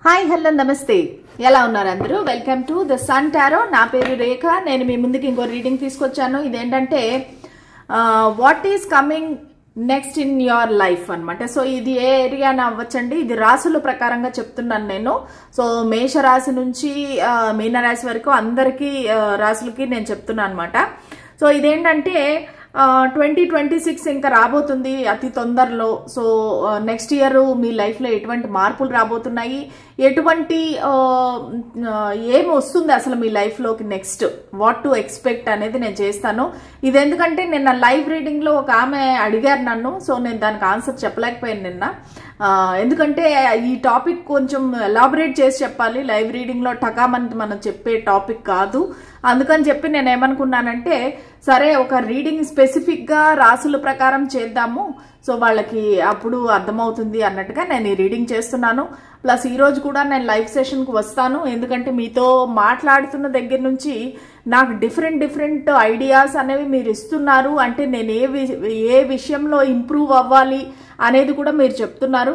Hi hello నమస్తే ఎలా ఉన్నారు అందరూ welcome to the sun tarot నా పేరు రేఖ నేను మీ ముందుకి ఇంకో రీడింగ్ తీసుకొచ్చాను ఇదేంటంటే what is coming next in your life అన్నమాట సో ఇది ఏ ఏరియా అవ్వచ్చండి ఇది రాసుల ప్రకారంగా చెప్తున్నాను నేను సో మేష రాశి నుంచి మీన రాశి వరకు అందరికీ రాసులకి నేను చెప్తున్నాను అన్నమాట సో ఇదేంటంటే 2026 ఇంకా రాబోతుంది అతి తొందరలో సో నెక్స్ట్ ఇయర్ మీ లైఫ్లో ఎటువంటి మార్పులు రాబోతున్నాయి ఎటువంటి ఏం వస్తుంది అసలు మీ లైఫ్లోకి నెక్స్ట్ వాట్ టు ఎక్స్పెక్ట్ అనేది నేను చేస్తాను ఇది ఎందుకంటే నిన్న లైవ్ రీడింగ్లో ఒక ఆమె అడిగారు నన్ను సో నేను దానికి ఆన్సర్ చెప్పలేకపోయాను నిన్న ఎందుకంటే ఈ టాపిక్ కొంచెం ఎలాబరేట్ చేసి చెప్పాలి లైవ్ రీడింగ్లో టకామని మనం చెప్పే టాపిక్ కాదు అందుకని చెప్పి నేను ఏమనుకున్నానంటే సరే ఒక రీడింగ్ స్పెసిఫిక్గా రాసుల ప్రకారం చేద్దాము సో వాళ్ళకి అప్పుడు అర్థమవుతుంది అన్నట్టుగా నేను ఈ రీడింగ్ చేస్తున్నాను ప్లస్ ఈరోజు కూడా నేను లైవ్ సెషన్కి వస్తాను ఎందుకంటే మీతో మాట్లాడుతున్న దగ్గర నుంచి నాకు డిఫరెంట్ ఐడియాస్ అనేవి మీరు ఇస్తున్నారు అంటే నేను ఏ విషయంలో ఇంప్రూవ్ అవ్వాలి అనేది కూడా మీరు చెప్తున్నారు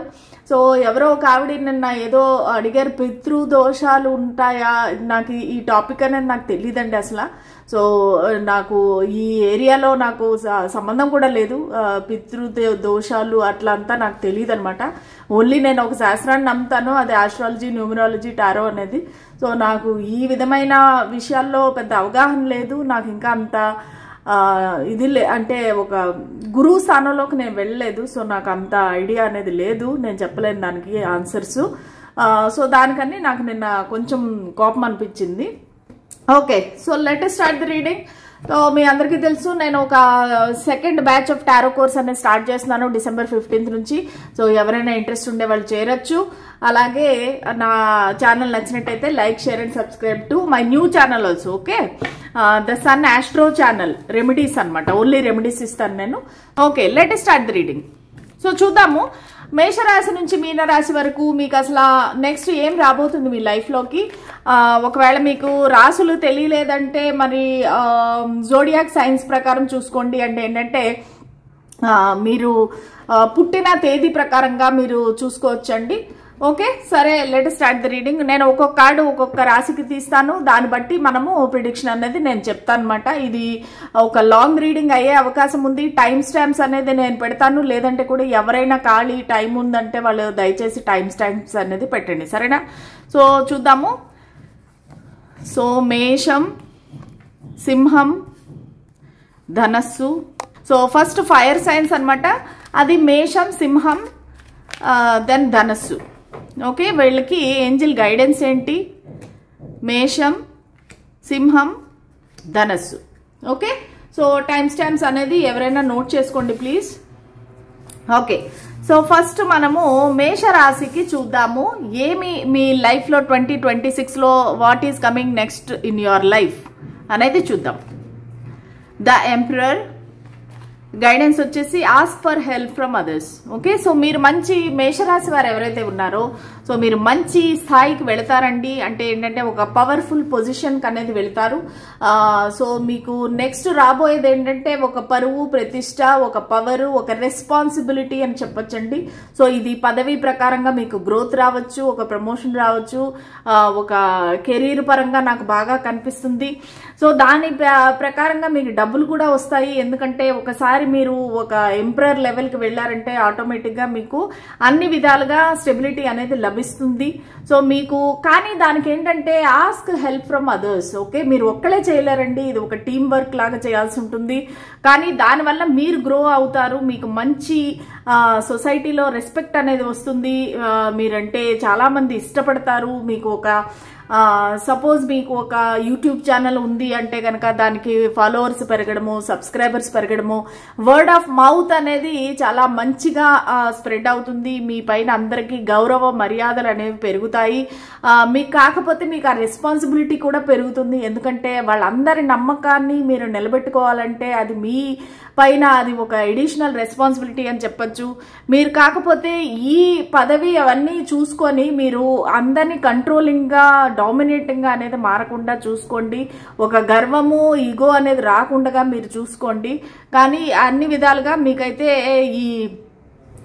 సో ఎవరో ఒక ఆవిడ నిన్న ఏదో అడిగారు పితృదోషాలు ఉంటాయా నాకు ఈ టాపిక్ అనేది నాకు తెలియదండి అసలు సో నాకు ఈ ఏరియాలో నాకు సంబంధం కూడా లేదు పితృదోషాలు అట్లా అంతా నాకు తెలియదు అనమాట ఓన్లీ నేను ఒక శాస్త్రాన్ని నమ్ముతాను అది ఆస్ట్రాలజీ న్యూమరాలజీ టారో అనేది సో నాకు ఈ విధమైన విషయాల్లో పెద్ద అవగాహన లేదు నాకు ఇంకా అంత ఇది అంటే ఒక గురువు స్థానంలోకి నేను వెళ్ళలేదు సో నాకు అంత ఐడియా అనేది లేదు నేను చెప్పలేను దానికి ఆన్సర్స్ సో దానికని నాకు నిన్న కొంచెం కోపం అనిపించింది okay so let us start the reading so మీ అందరికీ తెలుసు నేను ఒక second batch of tarot course అనేది స్టార్ట్ చేస్తున్నాను December 15th నుంచి సో ఎవరైనా ఇంట్రెస్ట్ ఉండే వాళ్ళు చేరొచ్చు అలాగే నా ఛానల్ నచ్చినట్టయితే like share and subscribe to my new channel also okay the sun astro channel remedies అనమాట ఓన్లీ రెమెడీస్ ఇస్తాను నేను okay let us start the reading so చూద్దాము మేషరాశి నుంచి మీనరాశి వరకు మీకు అసలు నెక్స్ట్ ఏం రాబోతుంది మీ లైఫ్లోకి ఒకవేళ మీకు రాసులు తెలియలేదంటే మరి జోడియాక్ సైన్స్ ప్రకారం చూసుకోండి అంటే ఏంటంటే మీరు పుట్టిన తేదీ ప్రకారంగా మీరు చూసుకోవచ్చండి ఓకే సరే let us start the reading నేను ఒక్కొక్క కార్డు ఒక్కొక్క రాశికి తీస్తాను దాన్ని బట్టి మనము ప్రిడిక్షన్ అనేది నేను చెప్తాను అనమాట ఇది ఒక లాంగ్ రీడింగ్ అయ్యే అవకాశం ఉంది టైం స్టాంప్స్ అనేది నేను పెడతాను లేదంటే కూడా ఎవరైనా ఖాళీ టైం ఉందంటే వాళ్ళు దయచేసి టైం స్టాంప్స్ అనేది పెట్టండి సరేనా సో చూద్దాము సో మేషం సింహం ధనస్సు సో ఫస్ట్ ఫైర్ సైన్స్ అనమాట అది మేషం సింహం దెన్ ధనస్సు ఓకే వీళ్ళకి ఏంజిల్ గైడెన్స్ ఏంటి మేషం సింహం ధనస్సు ఓకే సో టైం స్టాంప్స్ అనేది ఎవరైనా నోట్ చేసుకోండి ప్లీజ్ ఓకే సో ఫస్ట్ మనము మేషరాశికి చూద్దాము ఏమి మీ లైఫ్లో 2026లో what is coming next in your life అనేది చూద్దాం ద ఎంపరర్ గైడెన్స్ వచ్చేసి ask for help from others okay so మీరు మంచి మేషరాశి వారు ఎవరైతే ఉన్నారో సో మీరు మంచి స్థాయికి వెళతారండి అంటే ఏంటంటే ఒక పవర్ఫుల్ పొజిషన్కి అనేది వెళతారు సో మీకు నెక్స్ట్ రాబోయేది ఏంటంటే ఒక పరువు ప్రతిష్ట ఒక పవరు ఒక రెస్పాన్సిబిలిటీ అని చెప్పొచ్చండి సో ఇది పదవి ప్రకారంగా మీకు గ్రోత్ రావచ్చు ఒక ప్రమోషన్ రావచ్చు ఒక కెరీర్ పరంగా నాకు బాగా కనిపిస్తుంది సో దాని ప్రకారంగా మీకు డబ్బులు కూడా వస్తాయి ఎందుకంటే ఒకసారి మీరు ఒక ఎంపరర్ లెవెల్కి వెళ్ళారంటే ఆటోమేటిక్గా మీకు అన్ని విధాలుగా స్టెబిలిటీ అనేది లభిస్తుంది సో మీకు కానీ దానికి ఏంటంటే ask help from others okay మీరు ఒక్కలే చేయలేరండి ఇది ఒక టీం వర్క్ లాగా చేయాల్సి ఉంటుంది కానీ దానివల్ల మీరు గ్రో అవుతారు మీకు మంచి సొసైటీలో రెస్పెక్ట్ అనేది వస్తుంది మీరంటే చాలామంది ఇష్టపడతారు మీకు ఒక సపోజ్ మీకు ఒక యూట్యూబ్ ఛానల్ ఉంది అంటే కనుక దానికి ఫాలోవర్స్ పెరగడము సబ్స్క్రైబర్స్ పెరగడము వర్డ్ ఆఫ్ మౌత్ అనేది చాలా మంచిగా స్ప్రెడ్ అవుతుంది మీ పైన అందరికీ గౌరవ మర్యాదలు అనేవి పెరుగుతాయి మీకు కాకపోతే మీకు ఆ రెస్పాన్సిబిలిటీ కూడా పెరుగుతుంది ఎందుకంటే వాళ్ళందరి నమ్మకాన్ని మీరు నిలబెట్టుకోవాలంటే అది మీ పైన అది ఒక ఎడిషనల్ రెస్పాన్సిబిలిటీ అని చెప్పొచ్చు మీరు కాకపోతే ఈ పదవి అవన్నీ చూసుకొని మీరు అందరినీ కంట్రోలింగ్గా డామినేటింగ్గా అనేది మారకుండా చూసుకోండి ఒక గర్వము ఈగో అనేది రాకుండా మీరు చూసుకోండి కానీ అన్ని విధాలుగా మీకైతే ఈ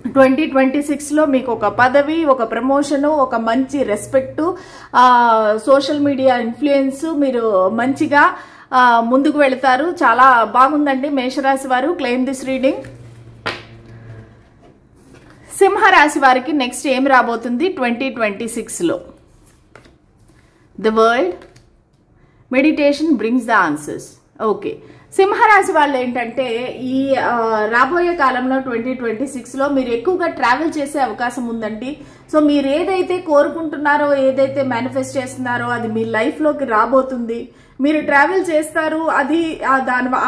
2026లో మీకు ఒక పదవి, ఒక ప్రమోషను, ఒక మంచి రెస్పెక్ట్, సోషల్ మీడియా ఇన్ఫ్లుయెన్స్, మీరు మంచిగా ముందుకు వెళతారు. చాలా బాగుందండి మేషరాశి వారు. Claim this reading. సింహరాశి వారికి నెక్స్ట్ ఏం రాబోతుంది 2026లో? The world, meditation brings the answers. Okay, సింహరాశి వాళ్ళు ఏంటంటే ఈ రాబోయే కాలంలో 2026లో మీరు ఎక్కువగా ట్రావెల్ చేసే అవకాశం ఉందండి. సో మీరు ఏదైతే కోరుకుంటున్నారో, ఏదైతే మేనిఫెస్ట్ చేస్తున్నారో అది మీ లైఫ్లోకి రాబోతుంది. మీరు ట్రావెల్ చేస్తారు. అది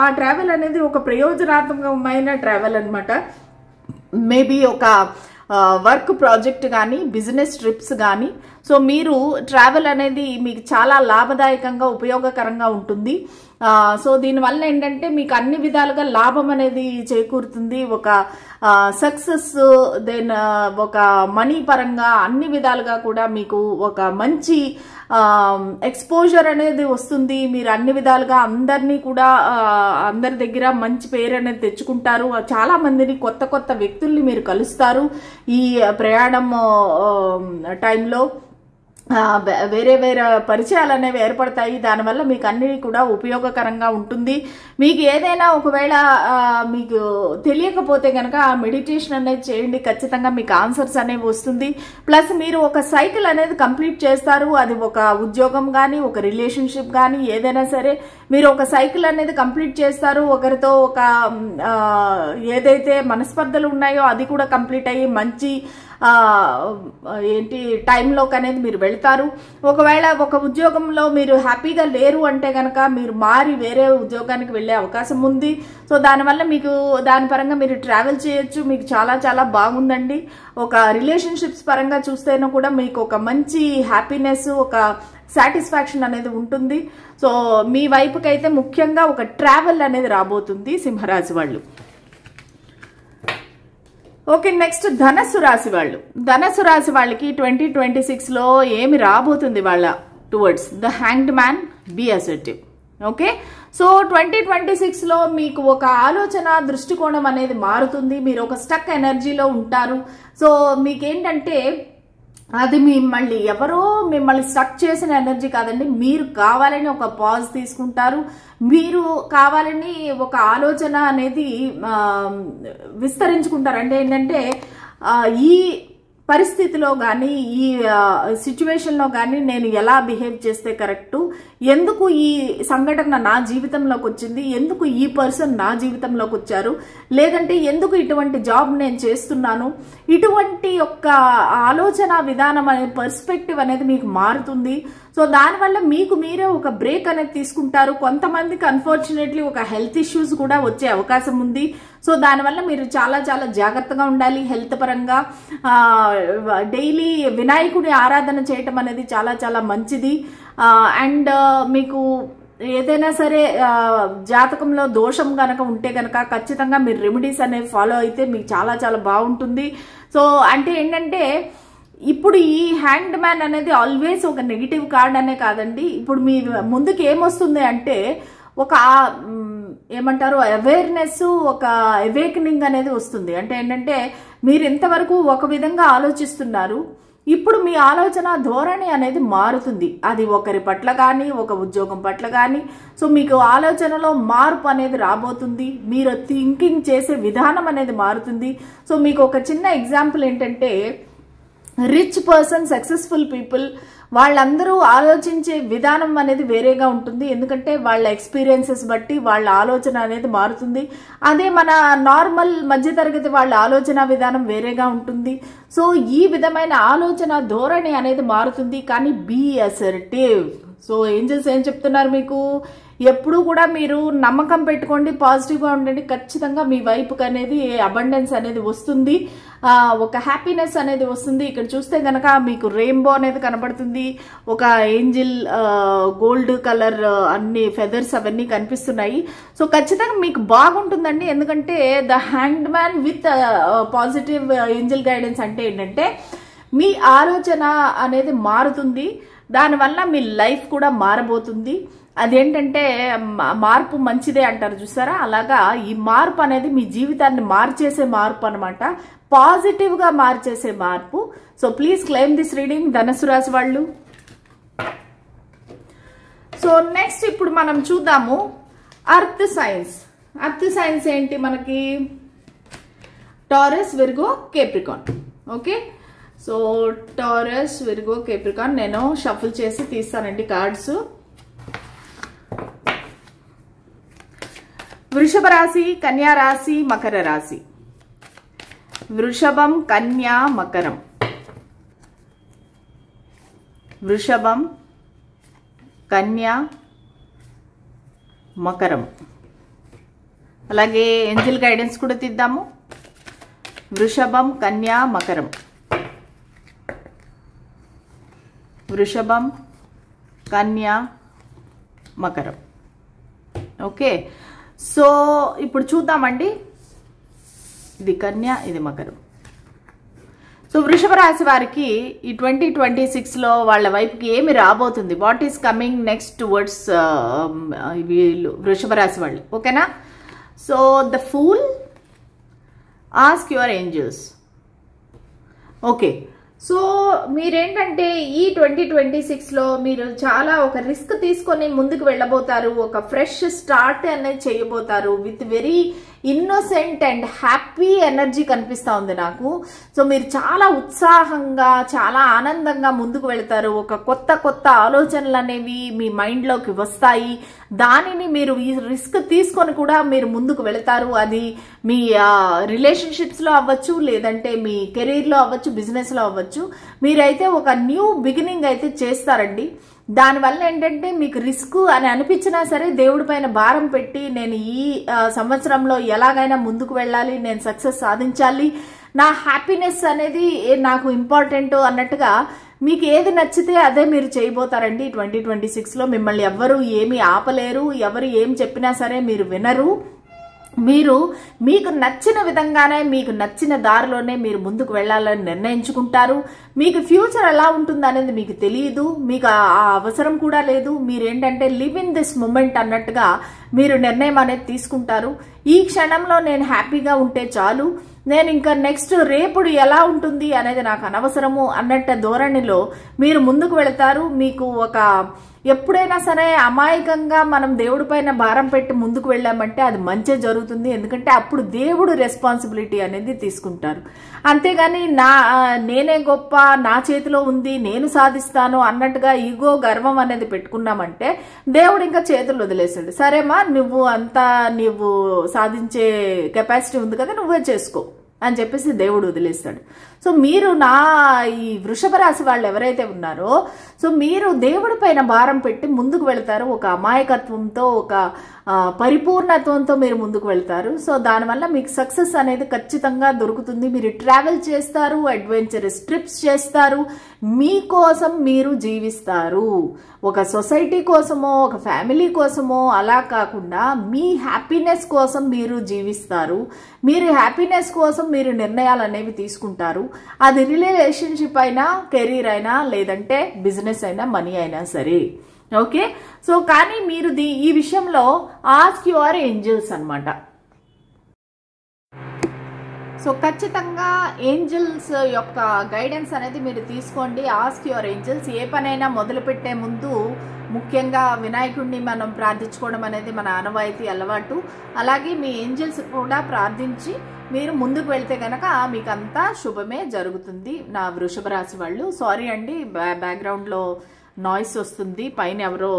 ఆ ట్రావెల్ అనేది ఒక ప్రయోజనాత్మకమైన ట్రావెల్ అనమాట. మేబీ ఒక వర్క్ ప్రాజెక్ట్ కానీ, బిజినెస్ ట్రిప్స్ కానీ. సో మీరు ట్రావెల్ అనేది మీకు చాలా లాభదాయకంగా, ఉపయోగకరంగా ఉంటుంది. సో దీనివల్ల ఏంటంటే మీకు అన్ని విధాలుగా లాభం అనేది చేకూరుతుంది. ఒక సక్సెస్, దెన్ ఒక మనీ పరంగా అన్ని విధాలుగా కూడా మీకు ఒక మంచి ఎక్స్పోజర్ అనేది వస్తుంది. మీరు అన్ని విధాలుగా అందరినీ కూడా అందరి దగ్గర మంచి పేరు అనేది తెచ్చుకుంటారు. చాలా మందిని, కొత్త కొత్త వ్యక్తుల్ని మీరు కలుస్తారు ఈ ప్రయాణం టైంలో. వేరే వేరే పరిచయాలు అనేవి ఏర్పడతాయి. దానివల్ల మీకు అన్ని కూడా ఉపయోగకరంగా ఉంటుంది. మీకు ఏదైనా ఒకవేళ మీకు తెలియకపోతే కనుక ఆ మెడిటేషన్ అనేది చేయండి. ఖచ్చితంగా మీకు ఆన్సర్స్ అనేవి వస్తుంది. ప్లస్ మీరు ఒక సైకిల్ అనేది కంప్లీట్ చేస్తారు. అది ఒక ఉద్యోగం కానీ, ఒక రిలేషన్షిప్ కానీ, ఏదైనా సరే మీరు ఒక సైకిల్ అనేది కంప్లీట్ చేస్తారు. ఒకరితో ఒక ఏదైతే మనస్పర్ధలు ఉన్నాయో అది కూడా కంప్లీట్ అయ్యి మంచి టైంలోకి అనేది మీరు వెళ్తారు. ఒకవేళ ఒక ఉద్యోగంలో మీరు హ్యాపీగా లేరు అంటే కనుక మీరు మారి వేరే ఉద్యోగానికి వెళ్ళే అవకాశం ఉంది. సో దానివల్ల మీకు దాని పరంగా మీరు ట్రావెల్ చేయొచ్చు. మీకు చాలా చాలా బాగుందండి. ఒక రిలేషన్షిప్స్ పరంగా చూస్తేనూ కూడా మీకు ఒక మంచి హ్యాపీనెస్, ఒక సాటిస్ఫాక్షన్ అనేది ఉంటుంది. సో మీ వైపుకైతే ముఖ్యంగా ఒక ట్రావెల్ అనేది రాబోతుంది సింహరాశి వాళ్ళు. ఓకే, నెక్స్ట్ ధనస్సు రాశి వాళ్ళు. ధనస్సు రాశి వాళ్ళకి 2026లో ఏమి రాబోతుంది వాళ్ళ towards? The hanged man, be assertive. Okay, so 2026లో మీకు ఒక ఆలోచన దృష్టికోణం అనేది మారుతుంది. మీరు ఒక స్టక్ ఎనర్జీలో ఉంటారు. సో మీకేంటంటే అది ఎవరో మిమ్మల్ని స్టక్ చేసిన ఎనర్జీ కాదండి. మీరు కావాలని ఒక పాజ్ తీసుకుంటారు. మీరు కావాలని ఒక ఆలోచన అనేది విస్తరించుకుంటారు. అంటే ఏంటంటే ఈ పరిస్థితిలో కానీ, ఈ సిచ్యువేషన్లో కానీ నేను ఎలా బిహేవ్ చేస్తే కరెక్టు, ఎందుకు ఈ సంఘటన నా జీవితంలోకి వచ్చింది, ఎందుకు ఈ పర్సన్ నా జీవితంలోకి వచ్చారు, లేదంటే ఎందుకు ఇటువంటి జాబ్ నేను చేస్తున్నాను, ఇటువంటి యొక్క ఆలోచన విధానం అనే పర్స్పెక్టివ్ అనేది మీకు మారుతుంది. సో దానివల్ల మీకు మీరే ఒక బ్రేక్ అనేది తీసుకుంటారు. కొంతమందికి అన్ఫార్చునేట్లీ ఒక హెల్త్ ఇష్యూస్ కూడా వచ్చే అవకాశం ఉంది. సో దానివల్ల మీరు చాలా చాలా జాగ్రత్తగా ఉండాలి హెల్త్ పరంగా. డైలీ వినాయకుడి ఆరాధన చేయటం అనేది చాలా చాలా మంచిది. అండ్ మీకు ఏదైనా సరే జాతకంలో దోషం గనక ఉంటే గనక ఖచ్చితంగా మీరు రెమెడీస్ అనేవి ఫాలో అయితే మీకు చాలా చాలా బాగుంటుంది. సో అంటే ఏంటంటే ఇప్పుడు ఈ హ్యాండ్ మ్యాన్ అనేది ఆల్వేస్ ఒక నెగిటివ్ కార్డ్ అనే కాదండి. ఇప్పుడు మీ ముందుకు ఏమొస్తుంది అంటే ఒక ఏమంటారు అవేర్నెస్, ఒక అవేకనింగ్ అనేది వస్తుంది. అంటే ఏంటంటే మీరు ఇంతవరకు ఒక విధంగా ఆలోచిస్తున్నారు, ఇప్పుడు మీ ఆలోచన ధోరణి అనేది మారుతుంది. అది ఒకరి పట్ల కానీ, ఒక ఉద్యోగం పట్ల కానీ. సో మీకు ఆలోచనలో మార్పు అనేది రాబోతుంది. మీరు థింకింగ్ చేసే విధానం అనేది మారుతుంది. సో మీకు ఒక చిన్న ఎగ్జాంపుల్ ఏంటంటే రిచ్ పర్సన్, సక్సెస్ఫుల్ పీపుల్ వాళ్ళందరూ ఆలోచించే విధానం అనేది వేరేగా ఉంటుంది. ఎందుకంటే వాళ్ళ ఎక్స్పీరియన్సెస్ బట్టి వాళ్ళ ఆలోచన అనేది మారుతుంది. అదే మన నార్మల్ మధ్యతరగతి వాళ్ళ ఆలోచన విధానం వేరేగా ఉంటుంది. సో ఈ విధమైన ఆలోచన ధోరణి అనేది మారుతుంది. కానీ బీ అసర్టివ్. సో ఏంజల్స్ ఏం చెప్తున్నారు మీకు? ఎప్పుడు కూడా మీరు నమ్మకం పెట్టుకోండి, పాజిటివ్గా ఉండండి. ఖచ్చితంగా మీ వైపుకి అనేది అబండెన్స్ అనేది వస్తుంది, ఒక హ్యాపీనెస్ అనేది వస్తుంది. ఇక్కడ చూస్తే కనుక మీకు రెయిన్బో అనేది కనబడుతుంది. ఒక ఏంజిల్ గోల్డ్ కలర్ అన్ని ఫెదర్స్ అవన్నీ కనిపిస్తున్నాయి. సో ఖచ్చితంగా మీకు బాగుంటుందండి. ఎందుకంటే the hand man with positive angel guidance అంటే ఏంటంటే మీ ఆలోచన అనేది మారుతుంది. దానివల్ల మీ లైఫ్ కూడా మారబోతుంది. అదేంటంటే మార్పు మంచిదే అంటారు చూసారా, అలాగా ఈ మార్పు అనేది మీ జీవితాన్ని మార్చేసే మార్పు అనమాట, పాజిటివ్ గా మార్చేసే మార్పు. So please claim this reading ధనుసు రాశి వాళ్ళు. సో నెక్స్ట్ ఇప్పుడు మనం చూద్దాము అర్త్ సైన్స్. అర్త్ సైన్స్ ఏంటి మనకి? Taurus, Virgo, Capricorn. Okay, so taurus, Virgo, Capricorn నేను షఫుల్ చేసి తీస్తానండి కార్డ్స్. వృషభ రాశి, కన్యా రాశి, మకర రాశి. వృషభం, కన్యా, మకరం. వృషభం, కన్యా, మకరం. అలాగే ఏంజెల్ గైడెన్స్ కూడా తీద్దాము. వృషభం, కన్యా, మకరం. వృషభం, కన్యా, మకరం. ఓకే, సో ఇప్పుడు చూద్దామండి. ఇది కన్యా, ఇది మకరం. సో వృషభ రాశి వారికి ఈ 2026లో వాళ్ళ వైపుకి ఏమి రాబోతుంది, what is coming next towards వీళ్ళు వృషభ రాశి వాళ్ళు. ఓకేనా? So the fool, ask your angels. Okay, so మీరేంటంటే ఈ 2026లో మీరు చాలా ఒక రిస్క్ తీసుకొని ముందుకు వెళ్ళబోతారు, ఒక ఫ్రెష్ స్టార్ట్ అనేది చేయబోతారు with very innocent and happy energy కనిపిస్తా ఉంది నాకు. సో మీరు చాలా ఉత్సాహంగా, చాలా ఆనందంగా ముందుకు వెళ్తారు. ఒక కొత్త కొత్త ఆలోచనలు అనేవి మీ మైండ్లోకి వస్తాయి. దానిని మీరు ఈ రిస్క్ తీసుకొని కూడా మీరు ముందుకు వెళతారు. అది మీ రిలేషన్షిప్స్లో అవ్వచ్చు, లేదంటే మీ కెరీర్లో అవ్వచ్చు, బిజినెస్లో అవ్వచ్చు. మీరైతే ఒక న్యూ బిగినింగ్ అయితే చేస్తారండి. దానివల్ల ఏంటంటే మీకు రిస్క్ అని అనిపించినా సరే దేవుడి పైన భారం పెట్టి నేను ఈ సంవత్సరంలో ఎలాగైనా ముందుకు వెళ్ళాలి, నేను సక్సెస్ సాధించాలి, నా హ్యాపీనెస్ అనేది నాకు ఇంపార్టెంట్ అన్నట్టుగా మీకు ఏది నచ్చితే అదే మీరు చేయబోతారండి. 2026లో మిమ్మల్ని ఎవ్వరూ ఏమీ ఆపలేరు, ఎవరు ఏం చెప్పినా సరే మీరు వినరు. మీరు మీకు నచ్చిన విధంగానే, మీకు నచ్చిన దారిలోనే మీరు ముందుకు వెళ్ళాలని నిర్ణయించుకుంటారు. మీకు ఫ్యూచర్ ఎలా ఉంటుంది అనేది మీకు తెలియదు, మీకు ఆ అవసరం కూడా లేదు. మీరేంటంటే లివ్ ఇన్ దిస్ మూమెంట్ అన్నట్టుగా మీరు నిర్ణయం అనేది తీసుకుంటారు. ఈ క్షణంలో నేను హ్యాపీగా ఉంటే చాలు, నేను ఇంకా నెక్స్ట్ రేపుడు ఎలా ఉంటుంది అనేది నాకు అనవసరము అన్నట్టు ధోరణిలో మీరు ముందుకు వెళతారు. మీకు ఒక ఎప్పుడైనా సరే అమాయకంగా మనం దేవుడి పైన భారం పెట్టి ముందుకు వెళ్ళామంటే అది మంచి జరుగుతుంది. ఎందుకంటే అప్పుడు దేవుడు రెస్పాన్సిబిలిటీ అనేది తీసుకుంటారు. అంతేగాని నేనే గొప్ప, నా చేతిలో ఉంది, నేను సాధిస్తాను అన్నట్టుగా ఈగో, గర్వం అనేది పెట్టుకున్నామంటే దేవుడు ఇంకా చేతులు వదిలేసాడు. సరేమా, నువ్వు సాధించే కెపాసిటీ ఉంది కదా, నువ్వే చేసుకో అని చెప్పేసి దేవుడు వదిలేస్తాడు. సో మీరు ఈ వృషభ రాశి వాళ్ళు ఎవరైతే ఉన్నారో, సో మీరు దేవుడి పైన భారం పెట్టి ముందుకు వెళ్తారు. ఒక అమాయకత్వంతో, ఒక పరిపూర్ణత్వంతో మీరు ముందుకు వెళ్తారు. సో దానివల్ల మీకు సక్సెస్ అనేది ఖచ్చితంగా దొరుకుతుంది. మీరు ట్రావెల్ చేస్తారు, అడ్వెంచరస్ ట్రిప్స్ చేస్తారు, మీకోసం మీరు జీవిస్తారు. ఒక సొసైటీ కోసమో, ఒక ఫ్యామిలీ కోసమో అలా కాకుండా మీ హ్యాపీనెస్ కోసం మీరు జీవిస్తారు. మీరు హ్యాపీనెస్ కోసం మీరు నిర్ణయాలు అనేవి తీసుకుంటారు. అది రిలేషన్షిప్ అయినా, కెరీర్ అయినా, లేదంటే బిజినెస్ అయినా, మనీ అయినా సరే. ఓకే, సో కానీ మీరు ఈ విషయంలో ఆస్క్ యువర్ ఏంజల్స్ అన్నమాట. సో ఖచ్చితంగా ఏంజల్స్ యొక్క గైడెన్స్ అనేది మీరు తీసుకోండి. Ask your angels. ఏ పనైనా మొదలు పెట్టే ముందు ముఖ్యంగా వినాయకుడిని మనం ప్రార్థించుకోవడం అనేది మన ఆనవాయితీ, అలవాటు. అలాగే మీ ఏంజల్స్ కూడా ప్రార్థించి మీరు ముందుకు వెళ్తే కనుక మీకు అంతా శుభమే జరుగుతుంది. నా వృషభ రాశి వాళ్ళు, సారీ అండి బ్యాక్గ్రౌండ్లో నాయిస్ వస్తుంది, పైన ఎవరో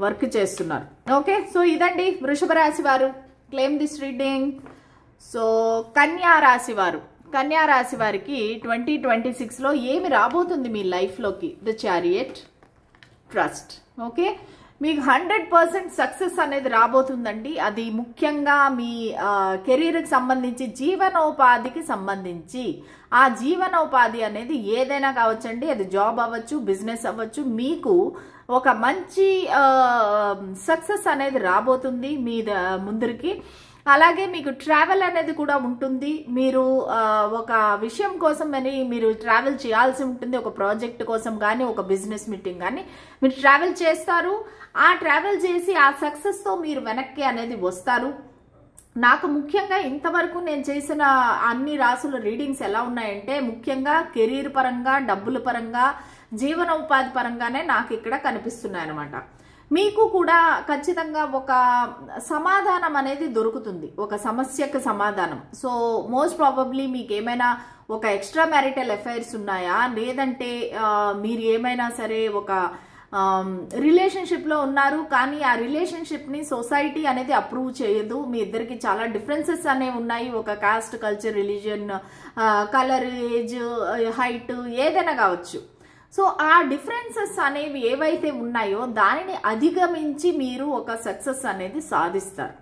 వర్క్ చేస్తున్నారు. ఓకే, సో ఇదండి వృషభ రాశి వారు. Claim this reading. సో కన్యా రాశి వారు, కన్యా రాశి వారికి 2026లో ఏమి రాబోతుంది మీ లైఫ్లోకి? The chariot, trust. ఓకే, మీకు 100% సక్సెస్ అనేది రాబోతుందండి. అది ముఖ్యంగా మీ కెరీర్కి సంబంధించి, జీవనోపాధికి సంబంధించి. ఆ జీవనోపాధి అనేది ఏదైనా కావచ్చండి. అది జాబ్ అవ్వచ్చు, బిజినెస్ అవ్వచ్చు. మీకు ఒక మంచి సక్సెస్ అనేది రాబోతుంది మీ ముందరికి. అలాగే మీకు ట్రావెల్ అనేది కూడా ఉంటుంది. మీరు ఒక విషయం కోసం అని మీరు ట్రావెల్ చేయాల్సి ఉంటుంది. ఒక ప్రాజెక్ట్ కోసం కానీ, ఒక బిజినెస్ మీటింగ్ కానీ మీరు ట్రావెల్ చేస్తారు. ఆ ట్రావెల్ చేసి ఆ సక్సెస్తో మీరు వెనక్కి అనేది వస్తారు. నాకు ముఖ్యంగా ఇంతవరకు నేను చేసిన అన్ని రాసుల రీడింగ్స్ ఎలా ఉన్నాయంటే, ముఖ్యంగా కెరీర్ పరంగా, డబ్బుల పరంగా, జీవన ఉపాధి పరంగానే నాకు ఇక్కడ కనిపిస్తున్నాయి అన్నమాట. మీకు కూడా ఖచ్చితంగా ఒక సమాధానం అనేది దొరుకుతుంది, ఒక సమస్యకు సమాధానం. సో మోస్ట్ ప్రాబబ్లీ మీకు ఏమైనా ఒక ఎక్స్ట్రా మ్యారిటల్ అఫైర్స్ ఉన్నాయా, లేదంటే మీరు ఏమైనా సరే ఒక రిలేషన్షిప్లో ఉన్నారు, కానీ ఆ రిలేషన్షిప్ని సొసైటీ అనేది అప్రూవ్ చేయదు. మీ ఇద్దరికి చాలా డిఫరెన్సెస్ అనేవి ఉన్నాయి. ఒక cost, culture, religion, colour, age, height ఏదైనా కావచ్చు. సో ఆ డిఫరెన్సెస్ అనేవి ఏవైతే ఉన్నాయో దానిని అధిగమించి మీరు ఒక సక్సెస్ అనేది సాధిస్తారు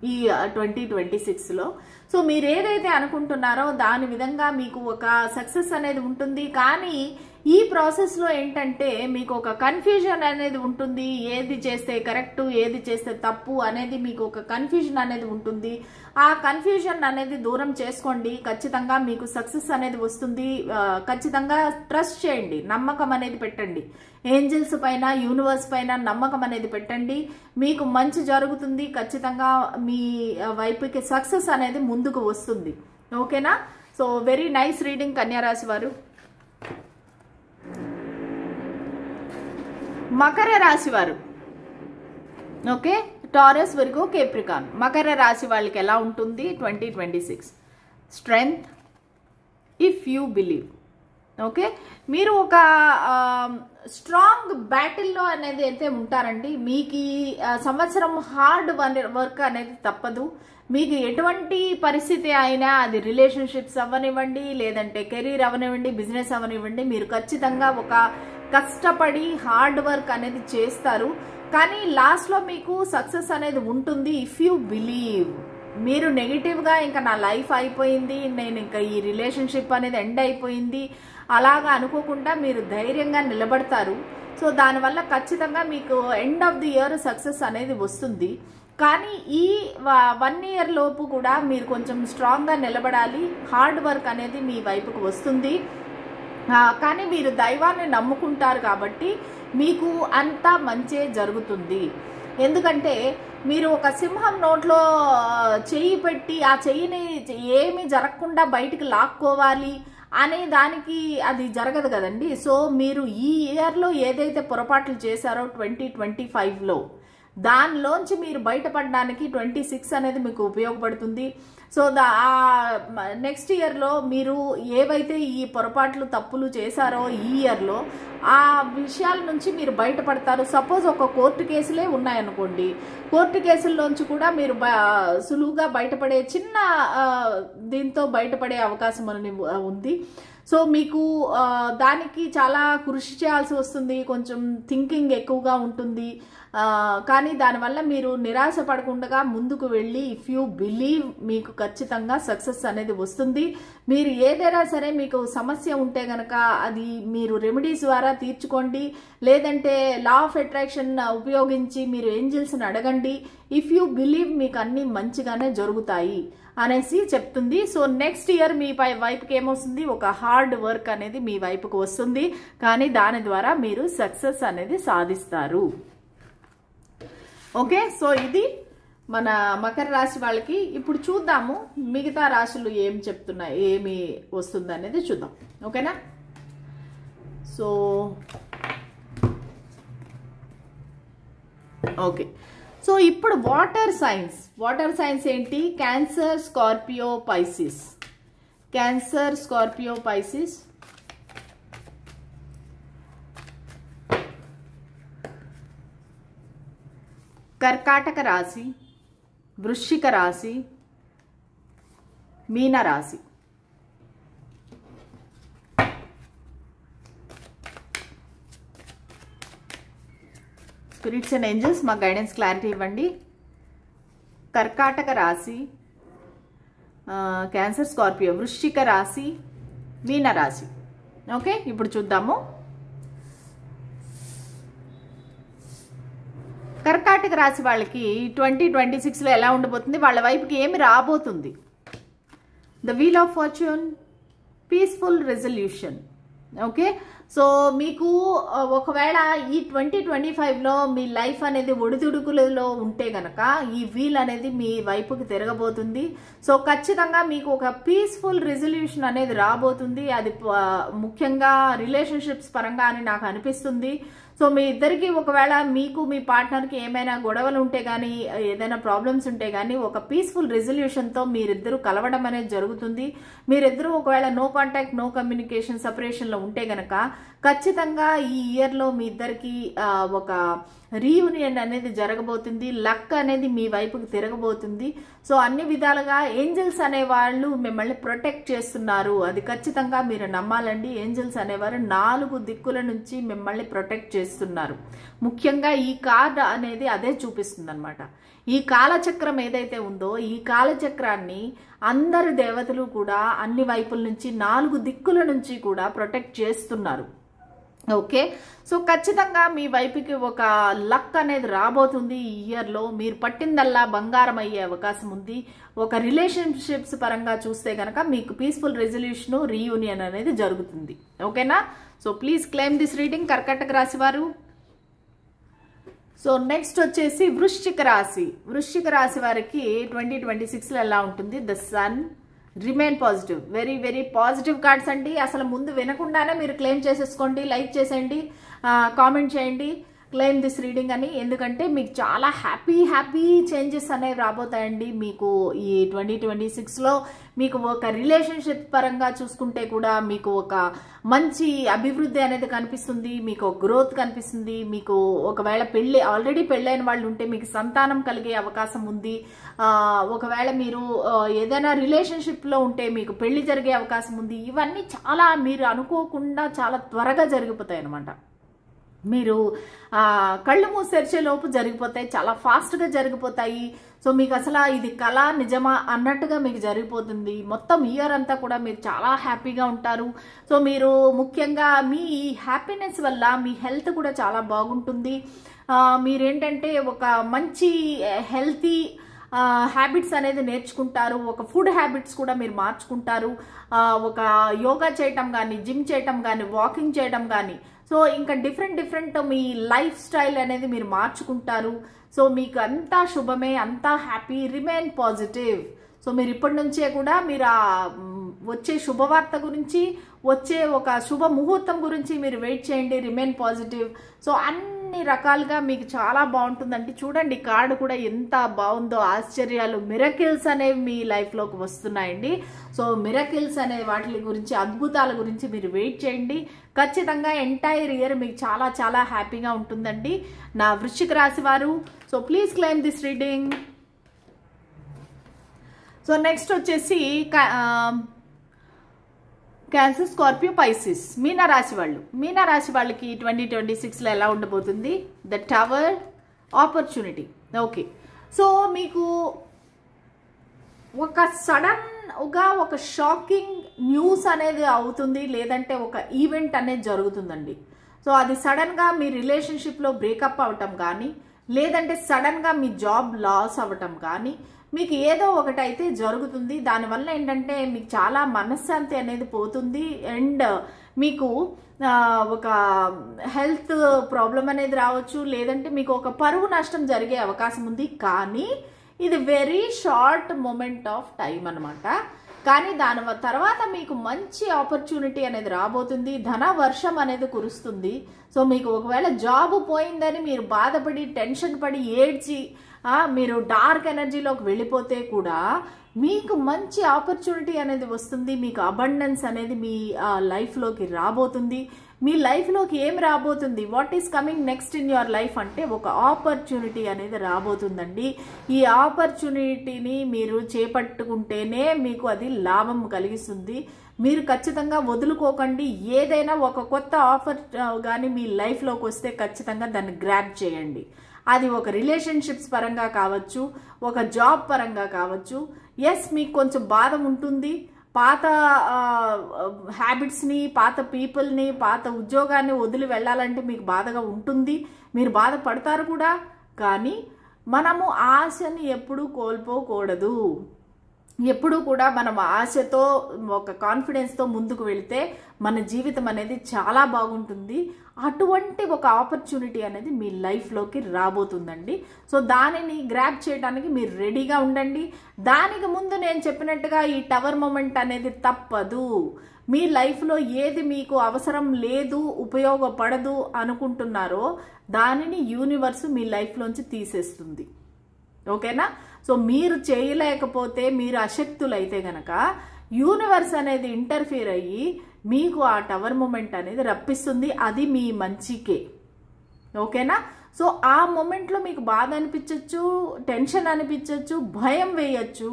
ఈ 2026లో. సో మీరు ఏదైతే అనుకుంటున్నారో దాని విధంగా మీకు ఒక సక్సెస్ అనేది ఉంటుంది. కానీ ఈ ప్రాసెస్లో ఏంటంటే మీకు ఒక కన్ఫ్యూజన్ అనేది ఉంటుంది. ఏది చేస్తే కరెక్ట్, ఏది చేస్తే తప్పు అనేది మీకు ఒక కన్ఫ్యూజన్ అనేది ఉంటుంది. ఆ కన్ఫ్యూజన్ అనేది దూరం చేసుకోండి. ఖచ్చితంగా మీకు సక్సెస్ అనేది వస్తుంది. ఖచ్చితంగా ట్రస్ట్ చేయండి, నమ్మకం అనేది పెట్టండి. ఏంజల్స్ పైన, యూనివర్స్ పైన నమ్మకం అనేది పెట్టండి. మీకు మంచి జరుగుతుంది. ఖచ్చితంగా మీ వైపుకి సక్సెస్ అనేది ముందుకు వస్తుంది. ఓకేనా? సో వెరీ నైస్ రీడింగ్ కన్యారాశి వారు. మకర రాశి వారు, okay, taurus, Virgo, Capricorn. Makar రాశి వాళ్ళకి ఎలా ఉంటుంది 2026? Strength, if you believe. Okay, మీరు ఒక స్ట్రాంగ్ బ్యాటిల్లో అనేది అయితే ఉంటారండి. మీకు ఈ సంవత్సరం హార్డ్ వర్క్ అనేది తప్పదు. మీకు ఎటువంటి పరిస్థితి అయినా, అది రిలేషన్షిప్స్ అవ్వనివ్వండి, లేదంటే కెరీర్ అవ్వనివ్వండి, బిజినెస్ అవ్వనివ్వండి, మీరు ఖచ్చితంగా ఒక కష్టపడి హార్డ్ వర్క్ అనేది చేస్తారు. కానీ లాస్ట్లో మీకు సక్సెస్ అనేది ఉంటుంది ఇఫ్ యూ బిలీవ్. మీరు నెగిటివ్గా ఇంకా నా లైఫ్ అయిపోయింది, నేను ఇంకా ఈ రిలేషన్షిప్ అనేది ఎండ్ అయిపోయింది అలాగా అనుకోకుండా మీరు ధైర్యంగా నిలబడతారు. సో దానివల్ల ఖచ్చితంగా మీకు end of the year success అనేది వస్తుంది. కానీ ఈ 1 ఇయర్ లోపు కూడా మీరు కొంచెం స్ట్రాంగ్గా నిలబడాలి. హార్డ్ వర్క్ అనేది మీ వైపుకు వస్తుంది. కానీ మీరు దైవాన్ని నమ్ముకుంటారు కాబట్టి మీకు అంతా మంచే జరుగుతుంది. ఎందుకంటే మీరు ఒక సింహం నోట్లో చెయ్యి పెట్టి ఆ చెయ్యిని ఏమీ జరగకుండా బయటికి లాక్కోవాలి అనే దానికి అది జరగదు కదండి. సో మీరు ఈ ఇయర్లో ఏదైతే పొరపాట్లు చేశారో 2025లో, దానిలోంచి మీరు బయటపడడానికి 26 అనేది మీకు ఉపయోగపడుతుంది. సో నెక్స్ట్ ఇయర్లో మీరు ఏవైతే ఈ పొరపాట్లు, తప్పులు చేశారో ఈ ఇయర్లో, ఆ విషయాల నుంచి మీరు బయటపడతారు. సపోజ్ ఒక కోర్టు కేసులే ఉన్నాయనుకోండి, కోర్టు కేసుల్లోంచి కూడా మీరు సులువుగా బయటపడే చిన్న దీంతో బయటపడే అవకాశం అనేది ఉంది. సో మీకు దానికి చాలా కృషి చేయాల్సి వస్తుంది, కొంచెం థింకింగ్ ఎక్కువగా ఉంటుంది. కానీ దానివల్ల మీరు నిరాశ పడకుండా ముందుకు వెళ్ళి ఇఫ్ యూ బిలీవ్ మీకు ఖచ్చితంగా సక్సెస్ అనేది వస్తుంది. మీరు ఏదైనా సరే మీకు సమస్య ఉంటే గనక అది మీరు రెమెడీస్ ద్వారా తీర్చుకోండి, లేదంటే లా ఆఫ్ అట్రాక్షన్ ఉపయోగించి మీరు ఏంజల్స్ని అడగండి. ఇఫ్ యూ బిలీవ్ మీకు అన్ని మంచిగానే జరుగుతాయి అనేసి చెప్తుంది. సో నెక్స్ట్ ఇయర్ మీ వైపుకి ఏమొస్తుంది, ఒక హార్డ్ వర్క్ అనేది మీ వైపుకు వస్తుంది. కానీ దాని ద్వారా మీరు సక్సెస్ అనేది సాధిస్తారు. ఓకే, సో ఇది మన మకర రాశి వాళ్ళకి. ఇప్పుడు చూద్దాము మిగతా రాశులు ఏం చెప్తున్నాయి, ఏమి వస్తుంది అనేది చూద్దాం. ఓకేనా? సో ఓకే, సో ఇప్పుడు వాటర్ సైన్స్ ఏంటి? Cancer, Scorpio, Pisces. Cancer, Scorpio, Pisces. కర్కాటక రాశి, వృశ్చిక రాశి, మీన రాశి. స్పిరిట్స్ అండ్ ఏంజల్స్ మా గైడెన్స్ క్లారిటీ ఇవ్వండి. కర్కాటక రాశి, క్యాన్సర్, స్కార్పియో, వృశ్చిక రాశి, మీన రాశి. ఓకే, ఇప్పుడు చూద్దాము. కర్కాటక రాశి వాళ్ళకి 2026లో ఎలా ఉండబోతుంది, వాళ్ళ వైపుకి ఏమి రాబోతుంది? The wheel of fortune, peaceful resolution. Okay, so మీకు ఒకవేళ ఈ 2025లో మీ లైఫ్ అనేది ఒడిదుడుకులలో ఉంటే గనక ఈ వీల్ అనేది మీ వైపుకి తిరగబోతుంది. సో ఖచ్చితంగా మీకు ఒక పీస్ఫుల్ రెజల్యూషన్ అనేది రాబోతుంది. అది ముఖ్యంగా రిలేషన్షిప్స్ పరంగా అని నాకు అనిపిస్తుంది. సో మీ ఇద్దరికి ఒకవేళ మీకు మీ పార్ట్నర్కి ఏమైనా గొడవలు ఉంటే కానీ, ఏదైనా ప్రాబ్లమ్స్ ఉంటే కానీ ఒక పీస్ఫుల్ రెజల్యూషన్తో మీరిద్దరూ కలవడం అనేది జరుగుతుంది. మీరిద్దరూ ఒకవేళ నో కాంటాక్ట్, నో కమ్యూనికేషన్, సపరేషన్లో ఉంటే గనక ఖచ్చితంగా ఈ ఇయర్లో మీ ఇద్దరికి ఒక రీయూనియన్ అనేది జరగబోతుంది. లక్ అనేది మీ వైపుకి తిరగబోతుంది. సో అన్ని విధాలుగా ఏంజల్స్ అనేవాళ్ళు మిమ్మల్ని ప్రొటెక్ట్ చేస్తున్నారు. అది ఖచ్చితంగా మీరు నమ్మాలండి. ఏంజల్స్ అనేవారు 4 దిక్కుల నుంచి మిమ్మల్ని ప్రొటెక్ట్ చేస్తున్నారు. ముఖ్యంగా ఈ కార్డ్ అనేది అదే చూపిస్తుంది అనమాట. ఈ కాలచక్రం ఏదైతే ఉందో ఈ కాలచక్రాన్ని అందరు దేవతలు కూడా అన్ని వైపుల నుంచి 4 దిక్కుల నుంచి కూడా ప్రొటెక్ట్ చేస్తున్నారు. ఓకే, సో ఖచ్చితంగా మీ వైపుకి ఒక లక్ అనేది రాబోతుంది. ఈ ఇయర్లో మీరు పట్టిందల్లా బంగారం అయ్యే అవకాశం ఉంది. ఒక రిలేషన్షిప్స్ పరంగా చూస్తే కనుక మీకు పీస్ఫుల్ రెజల్యూషన్, రీయూనియన్ అనేది జరుగుతుంది. ఓకేనా? So please claim this reading కర్కాటక రాశి వారు. సో నెక్స్ట్ వచ్చేసి వృశ్చిక రాశి. వృశ్చిక రాశి వారికి 2026లో ఎలా ఉంటుంది? The sun, remain positive. Very very positive cards అండి. అసలు ముందు వినకుండానే మీరు క్లెయిమ్ చేసేసుకోండి, లైక్ చేసేయండి, కామెంట్ చేయండి క్లెయిమ్ దిస్ రీడింగ్ అని. ఎందుకంటే మీకు చాలా హ్యాపీ చేంజెస్ అనేవి రాబోతాయండి. మీకు ఈ 2026లో మీకు ఒక రిలేషన్షిప్ పరంగా చూసుకుంటే కూడా మీకు ఒక మంచి అభివృద్ధి అనేది కనిపిస్తుంది. మీకు గ్రోత్ కనిపిస్తుంది. మీకు ఒకవేళ ఆల్రెడీ పెళ్ళైన వాళ్ళు ఉంటే మీకు సంతానం కలిగే అవకాశం ఉంది. ఒకవేళ మీరు ఏదైనా రిలేషన్షిప్లో ఉంటే మీకు పెళ్లి జరిగే అవకాశం ఉంది. ఇవన్నీ చాలా మీరు అనుకోకుండా చాలా త్వరగా జరిగిపోతాయి అన్నమాట. మీరు కళ్ళు మూసేర్చేలోపు జరిగిపోతాయి, చాలా ఫాస్ట్గా జరిగిపోతాయి. సో మీకు అసలు ఇది కళ నిజమా అన్నట్టుగా మీకు జరిగిపోతుంది. మొత్తం ఇయర్ అంతా కూడా మీరు చాలా హ్యాపీగా ఉంటారు. సో మీరు ముఖ్యంగా మీ హ్యాపీనెస్ వల్ల మీ హెల్త్ కూడా చాలా బాగుంటుంది. మీరేంటంటే ఒక మంచి హెల్తీ హ్యాబిట్స్ అనేది నేర్చుకుంటారు. ఒక ఫుడ్ హ్యాబిట్స్ కూడా మీరు మార్చుకుంటారు. ఒక యోగా చేయటం కానీ, జిమ్ చేయటం కానీ, వాకింగ్ చేయటం కానీ, సో ఇంకా డిఫరెంట్ మీ లైఫ్ స్టైల్ అనేది మీరు మార్చుకుంటారు. సో మీకు అంతా శుభమే, అంతా హ్యాపీ. Remain positive. సో మీరు ఇప్పటి నుంచే కూడా మీరు వచ్చే శుభవార్త గురించి, వచ్చే ఒక శుభ ముహూర్తం గురించి మీరు వెయిట్ చేయండి. Remain positive. సో అన్ని రకాలుగా మీకు చాలా బాగుంటుందండి. చూడండి కార్డు కూడా ఎంత బాగుందో. ఆశ్చర్యాలు, మిరకిల్స్ అనేవి మీ లైఫ్లోకి వస్తున్నాయండి. సో మిరకిల్స్ అనే వాటి గురించి, అద్భుతాల గురించి మీరు వెయిట్ చేయండి. ఖచ్చితంగా ఎంటైర్ ఇయర్ మీకు చాలా చాలా హ్యాపీగా ఉంటుందండి నా వృశ్చిక రాశి వారు. So please claim this reading. So next వచ్చేసి క్యాన్సర్, స్కార్పియో, పైసిస్, మీనరాశి వాళ్ళు. మీనరాశి వాళ్ళకి 2026లో ఎలా ఉండబోతుంది? The tower, opportunity. Okay, so మీకు ఒక సడన్గా ఒక షాకింగ్ న్యూస్ అనేది అవుతుంది, లేదంటే ఒక ఈవెంట్ అనేది జరుగుతుందండి. సో అది సడన్గా మీ రిలేషన్షిప్లో బ్రేకప్ అవ్వటం కానీ, లేదంటే సడన్గా మీ జాబ్ లాస్ అవ్వటం కానీ, మీకు ఏదో ఒకటి అయితే జరుగుతుంది. దానివల్ల ఏంటంటే మీకు చాలా మనశ్శాంతి అనేది పోతుంది. అండ్ మీకు ఒక హెల్త్ ప్రాబ్లం అనేది రావచ్చు, లేదంటే మీకు ఒక పరువు నష్టం జరిగే అవకాశం ఉంది. కానీ ఇది very short moment of time అనమాట. కానీ దాని తర్వాత మీకు మంచి ఆపర్చునిటీ అనేది రాబోతుంది. ధన వర్షం అనేది కురుస్తుంది. సో మీకు ఒకవేళ జాబ్ పోయిందని మీరు బాధపడి, టెన్షన్ పడి, ఏడ్చి మీరు డార్క్ ఎనర్జీలోకి వెళ్ళిపోతే కూడా మీకు మంచి ఆపర్చునిటీ అనేది వస్తుంది. మీకు అబండెన్స్ అనేది మీ లైఫ్లోకి రాబోతుంది. మీ లైఫ్లోకి ఏం రాబోతుంది? What is coming next in your life అంటే ఒక ఆపర్చునిటీ అనేది రాబోతుందండి. ఈ ఆపర్చునిటీని మీరు చేపట్టుకుంటేనే మీకు అది లాభం కలిగిస్తుంది. మీరు ఖచ్చితంగా వదులుకోకండి. ఏదైనా ఒక కొత్త ఆఫర్ కానీ మీ లైఫ్లోకి వస్తే ఖచ్చితంగా దాన్ని గ్రాబ్ చేయండి. అది ఒక రిలేషన్షిప్స్ పరంగా కావచ్చు, ఒక జాబ్ పరంగా కావచ్చు. ఎస్, మీకు కొంచెం బాధ ఉంటుంది. పాత హ్యాబిట్స్ని, పాత పీపుల్ని, పాత ఉద్యోగాన్ని వదిలి వెళ్ళాలంటే మీకు బాధగా ఉంటుంది. మీరు బాధపడతారు కూడా. కానీ మనము ఆశని ఎప్పుడూ కోల్పోకూడదు. ఎప్పుడు కూడా మనం ఆశతో ఒక కాన్ఫిడెన్స్తో ముందుకు వెళితే మన జీవితం అనేది చాలా బాగుంటుంది. అటువంటి ఒక ఆపర్చునిటీ అనేది మీ లైఫ్లోకి రాబోతుందండి. సో దానిని గ్రాబ్ చేయడానికి మీరు రెడీగా ఉండండి. దానికి ముందు నేను చెప్పినట్టుగా ఈ టవర్ మూమెంట్ అనేది తప్పదు. మీ లైఫ్లో ఏది మీకు అవసరం లేదు, ఉపయోగపడదు అనుకుంటున్నారో దానిని యూనివర్స్ మీ లైఫ్లోంచి తీసేస్తుంది. ఓకేనా? సో మీరు చేయలేకపోతే, మీరు అశక్తులైతే గనక యూనివర్స్ అనేది ఇంటర్ఫియర్ అయ్యి మీకు ఆ టవర్ మూమెంట్ అనేది రప్పిస్తుంది. అది మీ మంచికే. ఓకేనా? సో ఆ మూమెంట్లో మీకు బాధ అనిపించవచ్చు, టెన్షన్ అనిపించవచ్చు, భయం వేయచ్చు.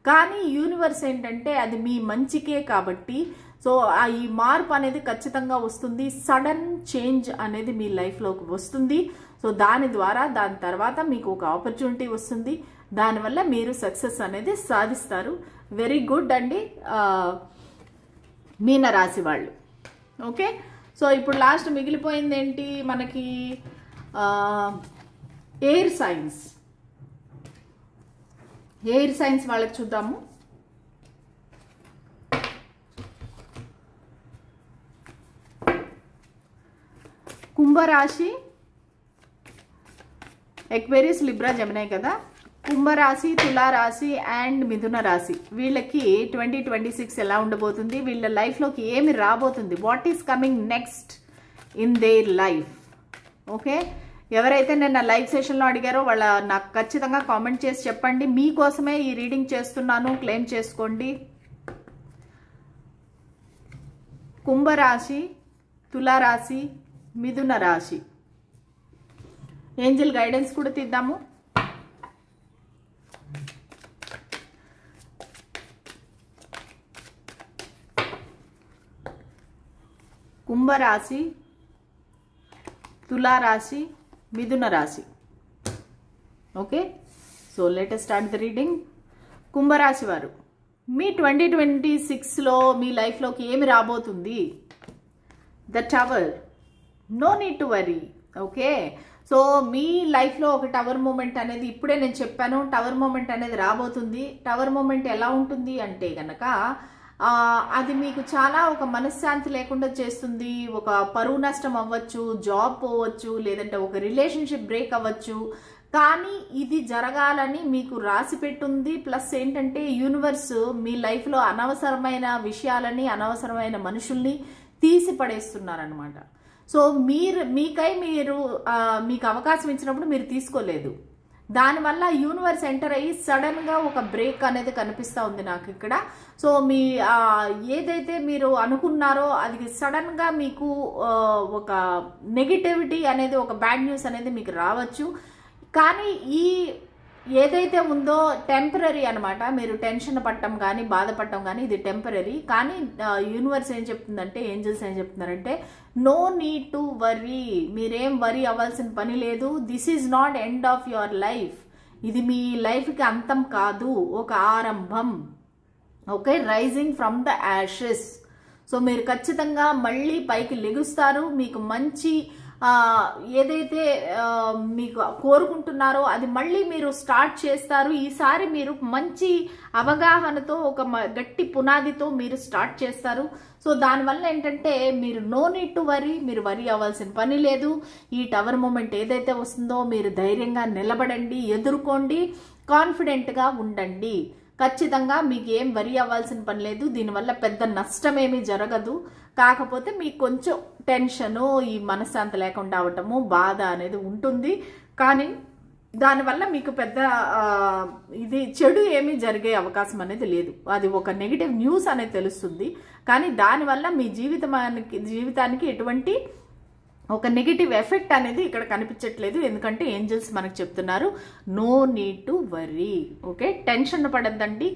కానీ యూనివర్స్ ఏంటంటే అది మీ మంచికే కాబట్టి సో ఈ మార్పు అనేది ఖచ్చితంగా వస్తుంది. సడన్ చేంజ్ అనేది మీ లైఫ్లోకి వస్తుంది. సో దాని ద్వారా దాని తర్వాత మీకు ఒక ఆపర్చునిటీ వస్తుంది. దానివల్ల మీరు సక్సెస్ అనేది సాధిస్తారు. వెరీ గుడ్ అండి మీనరాశి వాళ్ళు. ఓకే, సో ఇప్పుడు లాస్ట్ మిగిలిపోయింది ఏంటి మనకి? Air science. ఎయిర్ సైన్స్ వాళ్ళకి చూద్దాము. కుంభరాశి, ఎక్వేరియస్, లిబ్రా, జెమినై కదా. కుంభరాశి, తులారాశి అండ్ మిథున రాశి వీళ్ళకి 2026 ఎలా ఉండబోతుంది? వీళ్ళ లైఫ్లోకి ఏమి రాబోతుంది? What is coming next in their life? Okay, ఎవరైతే నేను నా లైవ్ సెషన్లో అడిగారో వాళ్ళ నాకు ఖచ్చితంగా కామెంట్ చేసి చెప్పండి. మీకోసమే ఈ రీడింగ్ చేస్తున్నాను, క్లెయిమ్ చేసుకోండి. కుంభరాశి, తులారాశి, మిథున రాశి. ఏంజల్ గైడెన్స్ కూడా తీద్దాము. కుంభరాశి, తులారాశి, మిథున రాశి. Okay, so let us start the reading. కుంభరాశి వారు మీ 2026లో మీ లైఫ్లోకి ఏమి రాబోతుంది? The tower. No need to worry. Okay, so మీ లైఫ్లో ఒక టవర్ మూమెంట్ అనేది ఇప్పుడే నేను చెప్పాను. టవర్ మూమెంట్ అనేది రాబోతుంది. టవర్ మూమెంట్ ఎలా ఉంటుంది అంటే కనుక అది మీకు చాలా ఒక మనశ్శాంతి లేకుండా చేస్తుంది. ఒక పరువు నష్టం అవ్వచ్చు, జాబ్ పోవచ్చు, లేదంటే ఒక రిలేషన్షిప్ బ్రేక్ అవ్వచ్చు. కానీ ఇది జరగాలని మీకు రాసి పెట్టుంది. ప్లస్ ఏంటంటే యూనివర్స్ మీ లైఫ్లో అనవసరమైన విషయాలని, అనవసరమైన మనుషుల్ని తీసి పడేస్తున్నారనమాట. సో మీకు అవకాశం ఇచ్చినప్పుడు మీరు తీసుకోలేదు. దానివల్ల యూనివర్స్ ఎంటర్ అయ్యి సడన్గా ఒక బ్రేక్ అనేది కనిపిస్తూ ఉంది నాకు ఇక్కడ. సో మీ ఏదైతే మీరు అనుకున్నారో అది సడన్గా మీకు ఒక నెగిటివిటీ అనేది, ఒక బ్యాడ్ న్యూస్ అనేది మీకు రావచ్చు. కానీ ఈ ఏదైతే ఉందో టెంపరీ అనమాట. మీరు టెన్షన్ పడటం కానీ, బాధపడటం కానీ ఇది టెంపరీ. కానీ యూనివర్స్ ఏం చెప్తుందంటే, ఏంజల్స్ ఏం చెప్తున్నారంటే నో నీడ్ టు వరీ. మీరేం వరీ అవ్వాల్సిన పని లేదు. This is not end of your life. ఇది మీ లైఫ్కి అంతం కాదు, ఒక ఆరంభం. Okay, rising from the ashes. So మీరు ఖచ్చితంగా మళ్ళీ పైకి లెగుస్తారు. మీకు మంచి ఏదైతే మీకు కోరుకుంటున్నారో అది మళ్ళీ మీరు స్టార్ట్ చేస్తారు. ఈసారి మీరు మంచి అవగాహనతో, ఒక గట్టి పునాదితో మీరు స్టార్ట్ చేస్తారు. సో దానివల్ల ఏంటంటే మీరు నో నీడ్ టు వరీ. మీరు వరీ అవ్వాల్సిన పని లేదు. ఈ టవర్ మూమెంట్ ఏదైతే వస్తుందో మీరు ధైర్యంగా నిలబడండి, ఎదుర్కోండి, కాన్ఫిడెంట్గా ఉండండి. ఖచ్చితంగా మీకు ఏం వరీ అవ్వాల్సిన పని లేదు. దీనివల్ల పెద్ద నష్టం ఏమీ జరగదు. కాకపోతే మీకు కొంచెం టెన్షను, ఈ మనశ్శాంతి లేకుండా అవటము, బాధ అనేది ఉంటుంది. కానీ దానివల్ల మీకు పెద్ద ఇది చెడు ఏమీ జరిగే అవకాశం అనేది లేదు. అది ఒక నెగిటివ్ న్యూస్ అనేది తెలుస్తుంది. కానీ దానివల్ల మీ జీవితానికి ఎటువంటి ఒక నెగిటివ్ ఎఫెక్ట్ అనేది ఇక్కడ కనిపించట్లేదు. ఎందుకంటే ఏంజల్స్ మనకు చెప్తున్నారు no need to worry. Okay, tension పడద్దండి.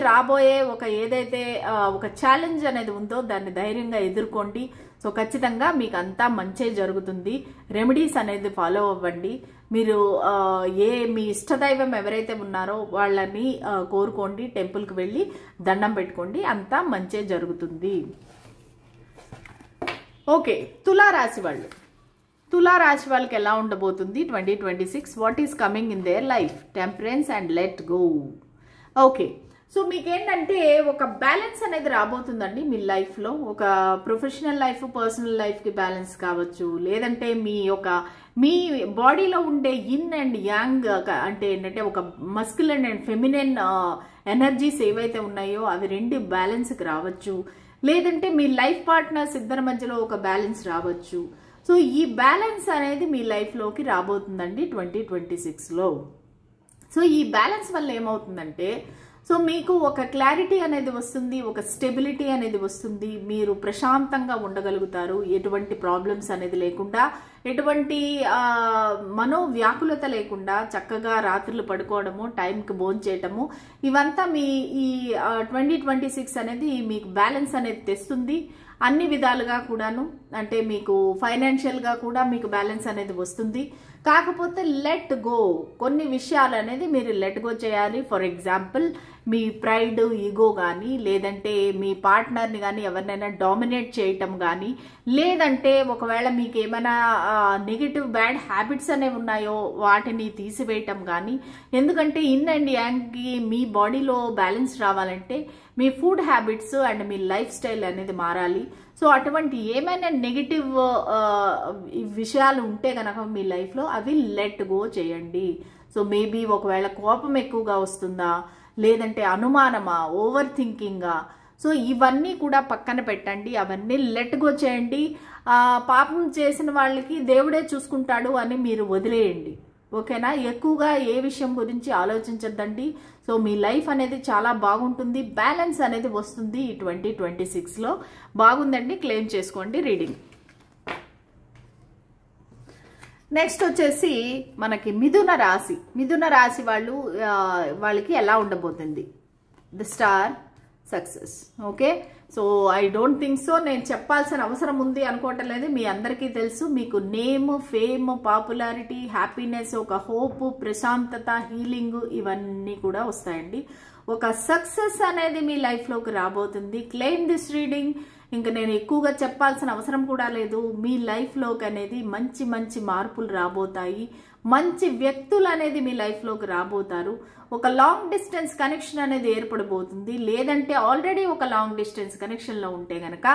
రాబోయే ఒక ఏదైతే ఒక ఛాలెంజ్ అనేది ఉందో దాన్ని ధైర్యంగా ఎదుర్కోండి. సో ఖచ్చితంగా మీకు అంతా మంచే జరుగుతుంది. రెమెడీస్ అనేది ఫాలో అవ్వండి. మీరు మీ ఇష్టదైవం ఎవరైతే ఉన్నారో వాళ్ళని కోరుకోండి. టెంపుల్కి వెళ్ళి దండం పెట్టుకోండి. అంతా మంచే జరుగుతుంది. ఓకే, తులారాశి వాళ్ళు. తులా రాశి వాళ్ళకి ఎలా ఉండబోతుంది 2026, what is coming in their life? Temperance and let go. Okay, so మీకేంటంటే ఒక బ్యాలెన్స్ అనేది రాబోతుందండి మీ లైఫ్లో. ఒక ప్రొఫెషనల్ లైఫ్, పర్సనల్ లైఫ్కి బ్యాలెన్స్ కావచ్చు, లేదంటే మీ బాడీలో ఉండే ఇన్ అండ్ యాంగ్ అంటే ఏంటంటే ఒక మస్కులన్ అండ్ ఫెమినైన్ ఎనర్జీస్ ఏవైతే ఉన్నాయో అవి రెండు బ్యాలెన్స్కి రావచ్చు, లేదంటే మీ లైఫ్ పార్ట్నర్స్ ఇద్దరి మధ్యలో ఒక బ్యాలెన్స్ రావచ్చు. సో ఈ బ్యాలెన్స్ అనేది మీ లైఫ్లోకి రాబోతుందండి 2026లో. సో ఈ బ్యాలెన్స్ వల్ల ఏమవుతుందంటే సో మీకు ఒక క్లారిటీ అనేది వస్తుంది, ఒక స్టెబిలిటీ అనేది వస్తుంది, మీరు ప్రశాంతంగా ఉండగలుగుతారు, ఎటువంటి ప్రాబ్లమ్స్ అనేది లేకుండా, ఎటువంటి మనోవ్యాకులత లేకుండా చక్కగా రాత్రులు పడుకోవడము, టైంకి భోంచేయటము, ఇవంతా మీ ఈ 2026 అనేది మీకు బ్యాలెన్స్ అనేది తెస్తుంది. అన్ని విధాలుగా కూడాను, అంటే మీకు ఫైనాన్షియల్గా కూడా మీకు బ్యాలెన్స్ అనేది వస్తుంది. కాకపోతే లెట్ గో, కొన్ని విషయాలు అనేది మీరు లెట్ గో చేయాలి. For example me pride, ego కానీ, లేదంటే మీ పార్ట్నర్ని కానీ ఎవరినైనా డామినేట్ చేయటం కానీ, లేదంటే ఒకవేళ మీకు ఏమైనా నెగిటివ్ బ్యాడ్ హ్యాబిట్స్ అనేవి ఉన్నాయో వాటిని తీసివేయటం కానీ. ఎందుకంటే ఇన్ అండ్ యాంగ్కి మీ బాడీలో బ్యాలెన్స్ రావాలంటే మీ ఫుడ్ హ్యాబిట్స్ అండ్ మీ లైఫ్ స్టైల్ అనేది మారాలి. సో అటువంటి ఏమైనా నెగిటివ్ విషయాలు ఉంటే కనుక మీ లైఫ్లో అవి లెట్ గో చేయండి. సో మేబీ ఒకవేళ కోపం ఎక్కువగా వస్తుందా, లేదంటే అనుమానమా, ఓవర్ థింకింగా, సో ఇవన్నీ కూడా పక్కన పెట్టండి, అవన్నీ లెట్ గో చేయండి. పాపం చేసిన వాళ్ళకి దేవుడే చూసుకుంటాడు అని మీరు వదిలేయండి. ఓకేనా? ఎక్కువగా ఏ విషయం గురించి ఆలోచించద్దండి. సో మీ లైఫ్ అనేది చాలా బాగుంటుంది, బ్యాలెన్స్ అనేది వస్తుంది ఈ 2026లో. బాగుందండి, క్లెయిమ్ చేసుకోండి రీడింగ్. నెక్స్ట్ వచ్చేసి మనకి మిథున రాశి. మిథున రాశి వాళ్ళకి ఎలా ఉండబోతుంది? The star, success. Okay, so I don't think so నేను చెప్పాల్సిన అవసరం ఉంది అనుకోవటం లేదు. మీ అందరికీ తెలుసు, మీకు నేమ్, ఫేమ్, పాపులారిటీ, హ్యాపీనెస్, ఒక హోప్, ప్రశాంతత, హీలింగ్ ఇవన్నీ కూడా వస్తాయండి. ఒక సక్సెస్ అనేది మీ లైఫ్లోకి రాబోతుంది. Claim this reading. ఇంకా నేను ఎక్కువగా చెప్పాల్సిన అవసరం కూడా లేదు. మీ లైఫ్లోకి అనేది మంచి మంచి మార్పులు రాబోతాయి. మంచి వ్యక్తులు అనేది మీ లైఫ్లోకి రాబోతారు. ఒక లాంగ్ డిస్టెన్స్ కనెక్షన్ అనేది ఏర్పడబోతుంది, లేదంటే ఆల్రెడీ ఒక లాంగ్ డిస్టెన్స్ కనెక్షన్లో ఉంటే గనక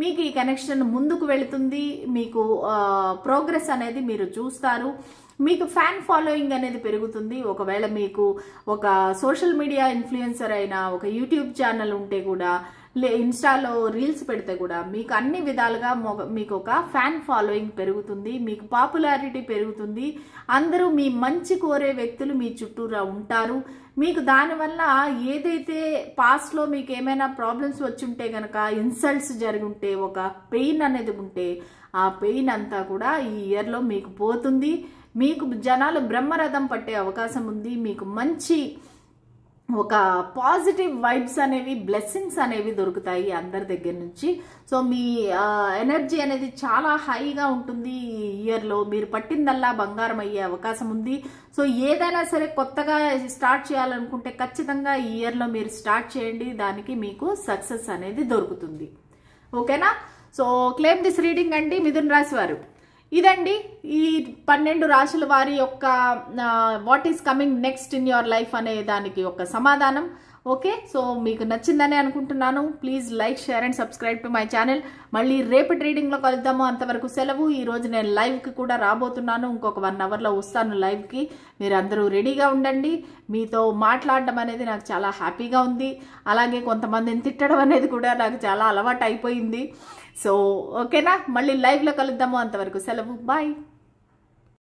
మీకు ఈ కనెక్షన్ ముందుకు వెళుతుంది. మీకు ప్రోగ్రెస్ అనేది మీరు చూస్తారు. మీకు ఫ్యాన్ ఫాలోయింగ్ అనేది పెరుగుతుంది. ఒకవేళ మీకు ఒక సోషల్ మీడియా ఇన్ఫ్లుయెన్సర్ అయినా, ఒక యూట్యూబ్ ఛానల్ ఉంటే కూడా, ఇన్స్టాలో రీల్స్ పెడితే కూడా మీకు అన్ని విధాలుగా మీకు ఒక ఫ్యాన్ ఫాలోయింగ్ పెరుగుతుంది, మీకు పాపులారిటీ పెరుగుతుంది. అందరూ మీ మంచి కోరే వ్యక్తులు మీ చుట్టూరా ఉంటారు. మీకు దానివల్ల ఏదైతే పాస్ట్లో మీకు ఏమైనా ప్రాబ్లమ్స్ వచ్చి ఉంటే కనుక, ఇన్సల్ట్స్ జరిగి ఉంటే, ఒక పెయిన్ అనేది ఉంటే, ఆ పెయిన్ అంతా కూడా ఈ ఇయర్లో మీకు పోతుంది. మీకు జనాలు బ్రహ్మరథం పట్టే అవకాశం ఉంది. మీకు మంచి ఒక పాజిటివ్ వైబ్స్ అనేవి, బ్లెస్సింగ్స్ అనేవి దొరుకుతాయి అందరి దగ్గర నుంచి. సో మీ ఎనర్జీ అనేది చాలా హైగా ఉంటుంది ఈ ఇయర్లో. మీరు పట్టిందల్లా బంగారం అయ్యే అవకాశం ఉంది. సో ఏదైనా సరే కొత్తగా స్టార్ట్ చేయాలనుకుంటే ఖచ్చితంగా ఈ ఇయర్లో మీరు స్టార్ట్ చేయండి, దానికి మీకు సక్సెస్ అనేది దొరుకుతుంది. ఓకేనా? సో క్లెయిమ్ దిస్ రీడింగ్ అండి మిథున రాశి వారు. ఇదండి ఈ 12 రాశుల వారి యొక్క what is coming next in your life అనే దానికి ఒక సమాధానం. ఓకే, సో మీకు నచ్చిందని అనుకుంటున్నాను. Please like, share and subscribe to my channel. మళ్ళీ రేపటి రీడింగ్లో కలుద్దాము. అంతవరకు సెలవు. ఈరోజు నేను లైవ్కి కూడా రాబోతున్నాను. ఇంకొక 1 అవర్లో వస్తాను లైవ్కి. మీరు అందరూ రెడీగా ఉండండి. మీతో మాట్లాడడం అనేది నాకు చాలా హ్యాపీగా ఉంది. అలాగే కొంతమందిని తిట్టడం అనేది కూడా నాకు చాలా అలవాటు అయిపోయింది. సో ఓకేనా, మళ్ళీ లైవ్లో కలుద్దాము. అంతవరకు సెలవు, బాయ్.